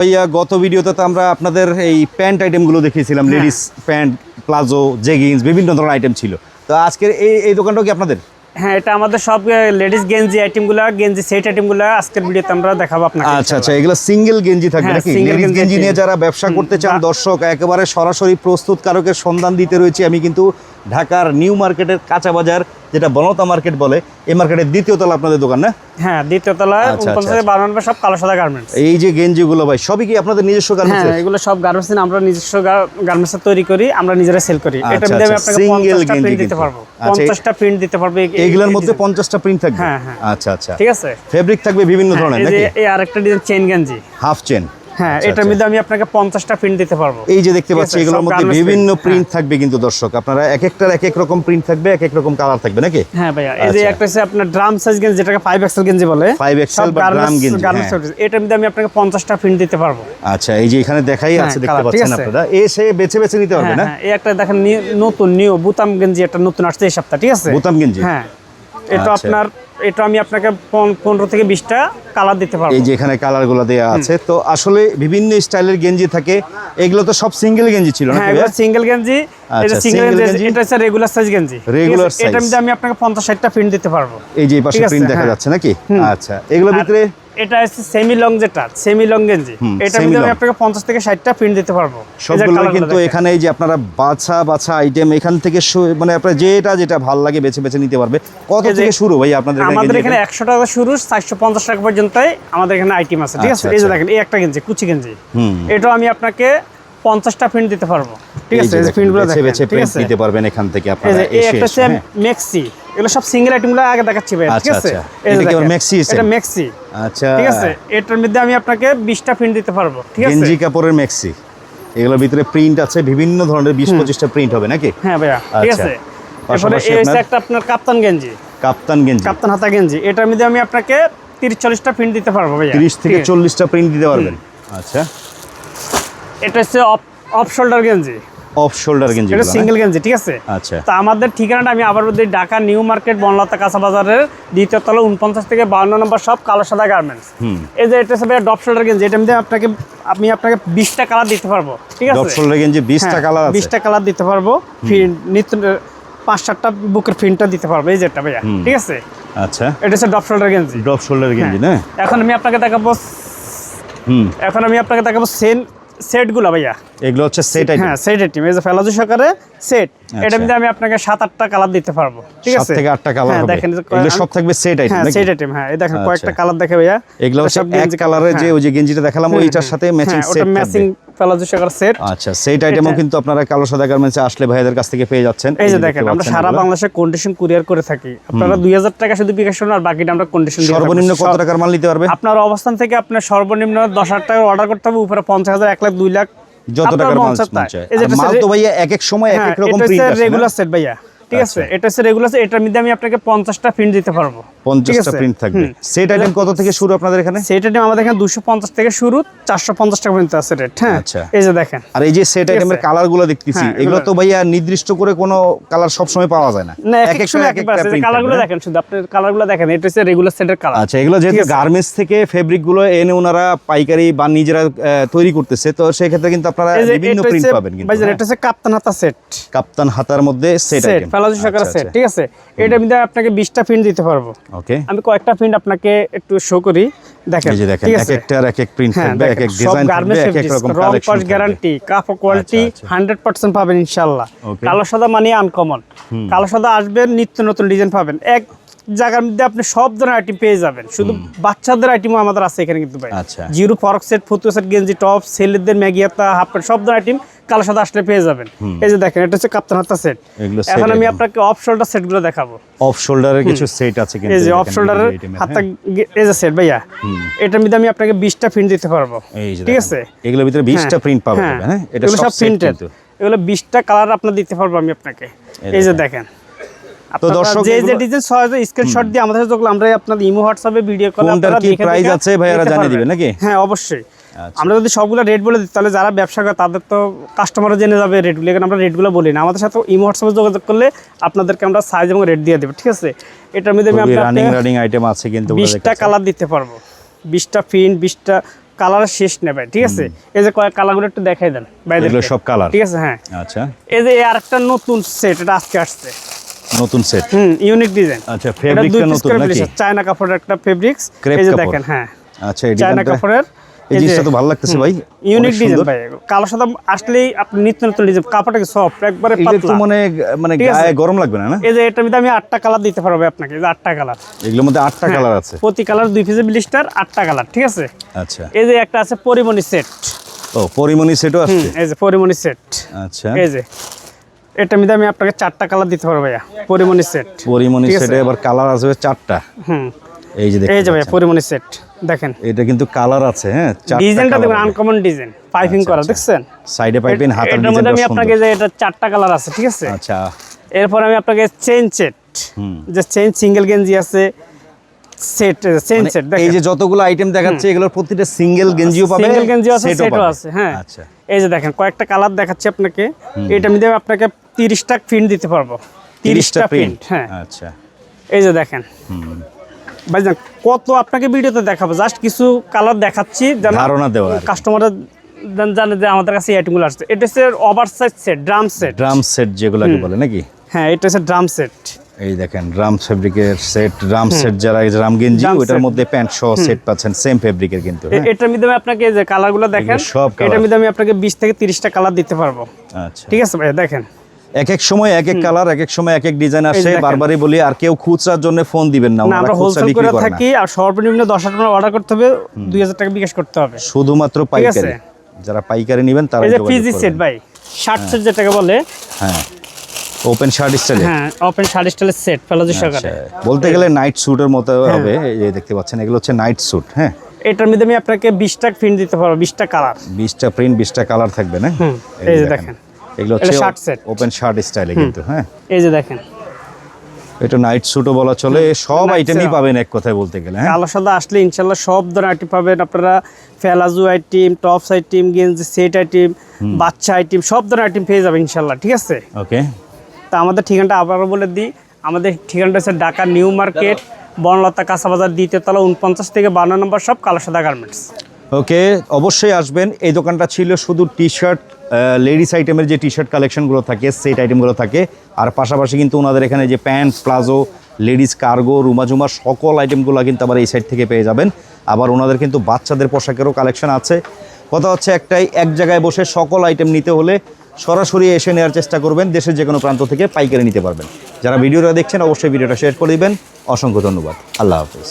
ভাইয়া গত ভিডিওতে তো আমরা আপনাদের এই প্যান্ট আইটেমগুলো দেখিয়েছিলাম, লেডিস প্যান্ট, প্লাজো, জেগিংস, বিভিন্ন ধরনের আইটেম ছিল। তো আজকের এই দোকানটাও কি আপনাদের? হ্যাঁ, এটা আমাদের সব লেডিস গেঞ্জি আইটেমগুলো, গেঞ্জি সেট আইটেমগুলো আজকের ভিডিওতে আমরা দেখাবো আপনাকে। আচ্ছা আচ্ছা, এগুলো সিঙ্গেল গেঞ্জি থাকবে নাকি? লেডিস গেঞ্জি নিয়ে যারা ব্যবসা করতে চান দর্শক, একেবারে সরাসরি প্রস্তুতকারকের সন্ধান দিতে রয়েছে। আমি কিন্তু ঢাকার নিউ মার্কেটের কাঁচা বাজার, যেটা বনতা মার্কেট বলে, এই মার্কেটের দ্বিতীয় তলা আপনাদের দোকান না? হ্যাঁ, দ্বিতীয় তলায় 49-52 নম্বর সব কালো সাদা গার্মেন্টস। এই যে গেঞ্জিগুলো ভাই সবই কি আপনাদের নিজস্ব গার্মেন্টস? হ্যাঁ, এগুলো সব গার্মেন্টস আমরা নিজস্ব গার্মেন্টস তৈরি করি, আমরা নিজেরা সেল করি। এটা আচ্ছা, মধ্যে আমি আচ্ছা, আপনাকে single 50টা গেঞ্জি প্রিন্ট দিতে কিন্তু। পারবো। আচ্ছা, 50টা প্রিন্ট দিতে পারবো। এগুলোর মধ্যে 50টা প্রিন্ট থাকবে? হ্যাঁ হ্যাঁ, আচ্ছা আচ্ছা, ঠিক আছে। ফেব্রিক থাকবে বিভিন্ন ধরনের এই যে নাকি? এই আরেকটা ডিজাইন চেইন গেঞ্জি, হাফ চেন। হ্যাঁ, আচ্ছা, এটার আচ্ছা। মধ্যে আমি আপনাকে 50টা প্রিন্ট দিতে পারবো। এই যে দেখতে ঠিক পাচ্ছি আছে, এগুলোর সব মধ্যে garments বিভিন্ন print। প্রিন্ট থাকবে কিন্তু দর্শক, আপনারা এক একটার এক এক রকম প্রিন্ট থাকবে, এক এক রকম কালার থাকবে নাকি? হ্যাঁ ভাইয়া, এই যে আচ্ছা। একটা হচ্ছে আপনার ড্রাম সাইজ গেঞ্জি, যেটাকে 5XL গেঞ্জি বলে। 5XL বা ড্রাম গেঞ্জি, গার্মেন্টস হ্যাঁ। এটার মধ্যে আমি আপনাকে 50টা প্রিন্ট দিতে পারবো। আচ্ছা, এই যে এখানে দেখাই হ্যাঁ, আছে, দেখতে কালার, ঠিক পাচ্ছেন আছে। আপনারা, এসে বেছে বেছে নিতে পারবে হ্যাঁ না? হ্যাঁ, এই একটা দেখেন নতুন নিউ বুতাম গেঞ্জি, একটা নতুন আসছে এই সপ্তাহে, ঠিক আছে। বোতাম গেঞ্জি, হ্যাঁ, এটা আচ্ছা। আপনার, এটা আমি আপনাকে 15 থেকে 20টা কালার দিতে পারবো। এই যে এখানে কালারগুলো দেওয়া আছে। তো আসলে বিভিন্ন স্টাইলের গেঞ্জি থাকে, এগুলো তো সব সিঙ্গেল গেঞ্জি ছিল হ্যাঁ, নাকি? এটা সিঙ্গেল গেঞ্জি, এটা আচ্ছা, সিঙ্গেল single গেঞ্জি, গেঞ্জি। এটা হচ্ছে রেগুলার সাইজ গেঞ্জি, Regular size। এটার মধ্যে আমি আপনাকে 50-60টা প্রিন্ট দিতে পারবো। এই যে এই পাশে ঠিক আছে, প্রিন্ট দেখা হ্যাঁ। যাচ্ছে নাকি? আচ্ছা, এগুলোর আর ভিতরে এটা হচ্ছে সেমি লং, যেটা সেমি লং গেঞ্জি, এটার মধ্যে আমি আপনাকে 50 থেকে 60টা প্রিন্ট দিতে পারবো। এই যে সবগুলো কালারগুলো কিন্তু দেখেন। এখানে এই যে আপনারা বাছা বাছা আইটেম এখান থেকে মানে আপনার যেটা ভালো লাগে বেছে বেছে নিতে পারবে। কত এই যে থেকে শুরু ভাই আপনাদের এখানে আমাদের গেঞ্জি? এখানে 100 টাকা শুরু, 450 টাকা পর্যন্ত আমাদের এখানে আইটেম আছে, ঠিক আছে। আচ্ছা, এই যে আচ্ছা। দেখেন, এই একটা গেঞ্জি, কুচি গেঞ্জি, এটাও আমি আপনাকে 50টা প্রিন্ট দিতে পারবো, ঠিক এই আছে। যে এই যে দেখেন, প্রিন্টগুলো বেছে দেখেন, বেছে ঠিক প্রিন্ট আছে। নিতে পারবেন এখান থেকে এই আপনারা যে এই এসে একটা এসে, হ্যাঁ। মেক্সি, এগুলো সব সিঙ্গেল আইটেমগুলো আগে দেখাচ্ছি ভাই, ঠিক আচ্ছা, আছে। আচ্ছা। এই যে এটা কি আবার দেখেন, maxi আছে? এটা মেক্সি, আচ্ছা, ঠিক আছে। এটার মধ্যে আমি আপনাকে 20টা প্রিন্ট দিতে পারবো, ঠিক আছে। গেঞ্জি কাপড়ের ম্যাক্সি, এগুলোর ভিতরে প্রিন্ট আছে বিভিন্ন ধরনের, 20-25টা প্রিন্ট হবে নাকি? হ্যাঁ ভাইয়া, ঠিক আচ্ছা। আছে। এরপরে পাশাপাশি এই হচ্ছে আপনার একটা আপনার কাপ্তান গেঞ্জি, কাপ্তান গেঞ্জি, কাপ্তান হাতা গেঞ্জি, এটার মধ্যে আমি আপনাকে 30-40টা প্রিন্ট দিতে পারবো ভাইয়া, 30 থেকে ঠিক আছে। 40টা প্রিন্ট দিতে পারবেন। আচ্ছা, এটা হচ্ছে অফ শোল্ডার গেঞ্জি, অফ শোল্ডার গেঞ্জি, এটা সিঙ্গেল গেঞ্জি, ঠিক আছে। আচ্ছা। তো আমাদের ঠিকানাটা আমি আবার বলি, ঢাকা নিউ মার্কেট বনলতা কাঁচা বাজারের দ্বিতীয় তলা 49 থেকে 52 নম্বর সব কালো সাদা গার্মেন্টস। এই যে এটা হচ্ছে ডপ শোল্ডার গেঞ্জি, এটা মধ্যে আমি আপনাকে 20টা কালার দিতে পারবো, ঠিক আছে। ডপ শোল্ডার গেঞ্জি 20টা কালার আছে? 20টা কালার দিতে পারবো, নিত্য 5-7টা বুকের প্রিন্টটা দিতে পারবো, এই যে এটা ভাইয়া, ঠিক আছে। আচ্ছা, এটা হচ্ছে ডপ শোল্ডার গেঞ্জি। ডপ শোল্ডার গেঞ্জি না? এখন আমি আপনাকে দেখাবো সেটগুলো ভাইয়া। এগুলো হচ্ছে সেট আইটেম? হ্যাঁ, সেট আইটেম, এই যে ফেলাজু সহকারে সেট, এটার মধ্যে আমি আপনাকে 7-8টা কালার দিতে পারবো, ঠিক আছে। 7 থেকে 8টা কালার হ্যাঁ, হবে? দেখেন এগুলো সব থাকবে সেট আইটেম হ্যাঁ, নাকি? সেট আইটেম, হ্যাঁ। এই দেখেন আচ্ছা। কয়েকটা কালার দেখে ভাইয়া, এগুলো হচ্ছে এক কালারের, যে ওই যে গেঞ্জিটা দেখালাম ওইটার সাথে ম্যাচিং হ্যাঁ, সেট ওটা ম্যাচিং থাকবে। ফেলাজু সহকারে সেট। আচ্ছা, সেট আইটেমও কিন্তু আপনারা কালো সাদা গার্মেন্টসে আসলে ভাইয়াদের কাছ থেকে পেয়ে যাচ্ছেন। এই যে দেখেন, আমরা সারা বাংলাদেশে কন্ডিশন কুরিয়ার করে থাকি। আপনারা 2000 টাকা শুধু বিকাশ করুন, আর বাকিটা আমরা কন্ডিশন দিয়ে থাকি। সর্বনিম্ন কত টাকার মাল নিতে পারবে? আপনার অবস্থান থেকে আপনার সর্বনিম্ন 10,000 টাকা অর্ডার করতে হবে, উপরে 50,000, 1 লাখ, 2 লাখ, যত টাকার মাল চায়। আর মাল তো ভাইয়া এক এক সময় এক এক রকম প্রিন্ট আছে, রেগুলার সেট ভাইয়া, ঠিক আছে। এটা হচ্ছে রেগুলার সেট, এটার মধ্যে আমি আপনাকে 50টা প্রিন্ট দিতে পারবো, 50টা প্রিন্ট থাকবে। সেট আইটেম কত থেকে শুরু আপনাদের এখানে? সেট আইটেম আমাদের এখানে 250 থেকে শুরু, 450 টাকা পর্যন্ত আছে রেট, হ্যাঁ। আচ্ছা। এই যে দেখেন, আর এই যে সেট আইটেমের কালারগুলো দেখতেছি, হ্যাঁ, এগুলো তো ভাইয়া নির্দিষ্ট করে কোনো কালার সব সময় পাওয়া যায় না, না এক এক সময় এক একটা প্রিন্ট। কালারগুলো দেখেন, শুধু আপনি কালারগুলো দেখেন, এটা হচ্ছে রেগুলার সেটের কালার। আচ্ছা, এগুলো যেহেতু গার্মেন্টস থেকে ফেব্রিক গুলো এনে ওনারা পাইকারি বা নিজেরা তৈরি করতেছে, তো সেই ক্ষেত্রে কিন্তু আপনারা বিভিন্ন প্রিন্ট পাবেন। কিন্তু ভাই, এটা হচ্ছে কাপ্তান হাতা সেট, কাপ্তান হাতার মধ্যে সেট আইটেম, ফেলাজু সহকারে সেট, ঠিক আছে। এটার মধ্যে আপনাকে 20টা প্রিন্ট দিতে পারবো। ওকে, আমি কয়েকটা প্রিন্ট আপনাকে একটু শো করি, দেখেন, এই যে দেখেন, ঠিক এক আছে। একটার এক এক প্রিন্ট হ্যাঁ, থাকবে, এক এক সব ডিজাইন থাকবে, গার্মেন্টস এক এক রকম রং কালেকশন কস থাকবে। গ্যারান্টি, কাপড় কোয়ালিটি 100% পাবেন ইনশাআল্লাহ। Okay. কালো সাদা মানে আনকমন, কালো সাদা আসবে, নিত্য নতুন ডিজাইন পাবেন। এক জায়গার মধ্যে আপনি সব ধরনের আইটেম পেয়ে যাবেন, শুধু বাচ্চাদের আইটেমও আমাদের আছে এখানে কিন্তু ভাই। আচ্ছা। জিরো ফরক সেট, ফতুয়া সেট, গেঞ্জি, টপ, ছেলেদের ম্যাগিয়াতা, হাফ প্যান্ট, সব ধরনের আইটেম কালো সাদা আসলে পেয়ে যাবেন। এই যে দেখেন, এটা হচ্ছে কাপ্তান হাতা সেট। এগুলো এখন set আমি item। আপনাকে অফ শোল্ডার সেটগুলো দেখাবো। অফ শোল্ডারের কিছু সেট আছে কিন্তু, এই যে অফ শোল্ডারের হাতা, এই যে সেট ভাইয়া, এটার মধ্যে আমি আপনাকে 20টা প্রিন্ট দিতে পারবো, এই যে ঠিক দেখেন, আছে। এগুলোর ভিতরে 20টা প্রিন্ট পাবেন, হ্যাঁ, এটা সব প্রিন্টেড, এগুলো 20টা কালার আপনার দিতে পারবো আমি আপনাকে। এই যে দেখেন, তো দর্শক যে ডিজাইন সহজে স্ক্রিনশট দিয়ে আমাদের সাথে আমরা আপনাদের ইমো হোয়াটসঅ্যাপে ভিডিও কল কোনটার কি প্রাইস আছে ভাইয়ারা জানিয়ে দিবেন নাকি? হ্যাঁ, অবশ্যই। আমরা যদি সবগুলো রেট বলে দিই, তাহলে যারা ব্যবসা করে তাদের তো কাস্টমারও জেনে যাবে রেটগুলো। এখানে আমরা রেটগুলো বলি না, আমাদের সাথে ইমো হোয়াটসঅ্যাপে যোগাযোগ করলে আপনাদেরকে আমরা সাইজ এবং রেট দিয়ে দেবো, ঠিক আছে। এটার মধ্যে আমি আপনাকে রানিং আইটেম আছে কিন্তু, 20টা কালার দিতে পারবো, 20টা প্রিন্ট, 20টা কালারের শেষ নেই ভাই, ঠিক আছে। এই যে কয়েক কালারগুলো একটু দেখাই দেন ভাইদের, এগুলো সব কালার, ঠিক আছে। হ্যাঁ, আচ্ছা। এই যে আরেকটা নতুন সেট, এটা আজকে আসছে, নতুন সেট, ইউনিক ডিজাইন। আচ্ছা, ফেব্রিকটা নতুন নাকি? চায়না কাপড়ের একটা ফেব্রিক্স, এই যে দেখেন। হ্যাঁ, আচ্ছা, এই চায়না কাপড়ের, এই জিনিসটা তো ভালো লাগতেছে ভাই, ইউনিক ডিজাইন ভাই। কালো সাদা আসলেই আপনি নিত্য নতুন ডিজাইন, কাপড়টা কি সফট, একবারে পাতলা। এটা তো মানে গায়ে গরম লাগবে না? এই যে এটার মধ্যে আমি 8টা কালার দিতে পারবো আপনাকে, এই যে 8টা কালার, এগুলোর মধ্যে 8টা কালার আছে, প্রতি কালার 2 পিসের ব্লিস্টার, 8টা কালার, ঠিক আছে। আচ্ছা, এই যে একটা আছে পরিমণি সেট। ও, পরিমণি সেটও আছে, এই যে পরিমণি সেট, আচ্ছা। এই যে এটার মধ্যে আমি আপনাকে 4টা কালার দিতে পারবো ভাইয়া, পরিমণি সেট। পরিমণি সেটে এবার কালার আছে 4টা। এই যে দেখেন, এই যে ভাইয়া পরিমণি সেট দেখেন, এটা কিন্তু কালার আছে, হ্যাঁ, 4টা ডিজাইনটা দেখুন, আনকমন ডিজাইন, পাইপিং করা, দেখছেন সাইডে পাইপিং, হাতার এটার ডিজাইনটা মধ্যে আমি সুন্দর। আপনাকে যে এটা 4টা কালার আছে, ঠিক আছে। আচ্ছা, এরপর আমি আপনাকে চেইন সেট, যে চেইন সিঙ্গেল গেঞ্জি আছে, সেট চেইন সেট দেখেন। এই যে যতগুলো আইটেম দেখাচ্ছে এগুলোর প্রতিটা সিঙ্গেল গেঞ্জিও পাবে, সিঙ্গেল গেঞ্জি আছে, সেটও সেটও পাবে। আছে, হ্যাঁ। আচ্ছা, এই যে দেখেন কয়েকটা কালার দেখাচ্ছি আপনাকে, এটার মধ্যে আপনাকে 30টা প্রিন্ট দিতে পারবো, 30টা প্রিন্ট, হ্যাঁ। আচ্ছা, এই যে দেখেন ভাইজান, কত আপনাকে ভিডিওতে দেখাবো, জাস্ট কিছু কালার দেখাচ্ছি যেন ধারণা দেওয়া, কাস্টমাররা জানে যে আমাদের কাছে এই আইটেমগুলো আসছে। এটা হচ্ছে oversize set, drum set, drum set যেগুলোকে বলে নাকি? হ্যাঁ, এটা হচ্ছে ড্রাম সেট। এই দেখেন ড্রাম ফেব্রিকের সেট, ড্রাম সেট যারা ড্রাম গেঞ্জি, ওটার মধ্যে প্যান্ট সহ সেট পাচ্ছেন, সেম ফেব্রিকের কিন্তু, হ্যাঁ। এটার মধ্যে আমি আপনাকে যে কালারগুলো দেখেন, সব কালার, এটার মধ্যে আমি আপনাকে 20 থেকে 30টা কালার দিতে পারবো, আচ্ছা, ঠিক আছে ভাই। দেখেন এক এক সময় এক এক কালার, এক এক সময় এক এক ডিজাইন আসে, বারবারই বলি, আর কেউ খুচরার জন্য ফোন দিবেন না, না, আমরা হোলসেল করে থাকি, আর সর্বনিম্ন 10 টাকা অর্ডার করতে হবে, 2000 টাকা বিকাশ করতে হবে, শুধুমাত্র পাইকারি। যারা পাইকারি নেবেন তারা এই যে পিজি সেট ভাই, শার্ট সেট যেটাকে বলে, হ্যাঁ, ওপেন শার্ট স্টাইলে, হ্যাঁ, ওপেন শার্ট স্টাইলের সেট, প্লাজো সহকারে। বলতে গেলে নাইট স্যুটের মতো হবে, এই দেখতে পাচ্ছেন এগুলো হচ্ছে নাইট স্যুট, হ্যাঁ। এটার মধ্যে আমি আপনাকে 20টা প্রিন্ট দিতে পারবো, 20টা কালার, 20টা প্রিন্ট, 20টা কালার থাকবে না? এই যে দেখেন, এগুলো হচ্ছে শার্ট সেট, ওপেন শার্ট স্টাইলে কিন্তু, হ্যাঁ। এই যে দেখেন, এটা নাইট স্যুটও বলা চলে, সব আইটেমই পাবেন এক কথায় বলতে গেলে, হ্যাঁ। কালো সাদা আসলে ইনশাল্লাহ সব ধরনের আইটেম পাবেন আপনারা, প্লাজো আইটেম, টপস আইটেম, গেঞ্জি সেট আইটেম, বাচ্চা আইটেম, সব ধরনের আইটেম পেয়ে যাবেন ইনশাল্লাহ, ঠিক আছে। ওকে, তা আমাদের ঠিকানাটা আবারও বলে দিই, আমাদের ঠিকানাটা হচ্ছে ঢাকা নিউ মার্কেট, বনলতা কাঁচাবাজার, 2য় তলা, 49 থেকে 52 নম্বর শপ, কালো সাদা গার্মেন্টস। ওকে, অবশ্যই আসবেন। এই দোকানটা ছিল শুধু টি শার্ট, লেডিস আইটেমের যে টি শার্ট কালেকশনগুলো থাকে, সেট আইটেমগুলো থাকে, আর পাশাপাশি কিন্তু ওনাদের এখানে যে প্যান্ট, প্লাজো, লেডিস কার্গো, রুমাজুমা, সকল আইটেমগুলো কিন্তু আবার এই সাইড থেকে পেয়ে যাবেন। আবার ওনাদের কিন্তু বাচ্চাদের পোশাকেরও কালেকশন আছে। কথা হচ্ছে একটাই, এক জায়গায় বসে সকল আইটেম নিতে হলে সরাসরি এসে নেওয়ার চেষ্টা করবেন, দেশের যে কোনো প্রান্ত থেকে পাইকারি নিতে পারবেন। যারা ভিডিওটা দেখছেন অবশ্যই ভিডিওটা শেয়ার করে দিবেন। অসংখ্য ধন্যবাদ, আল্লাহ হাফেজ।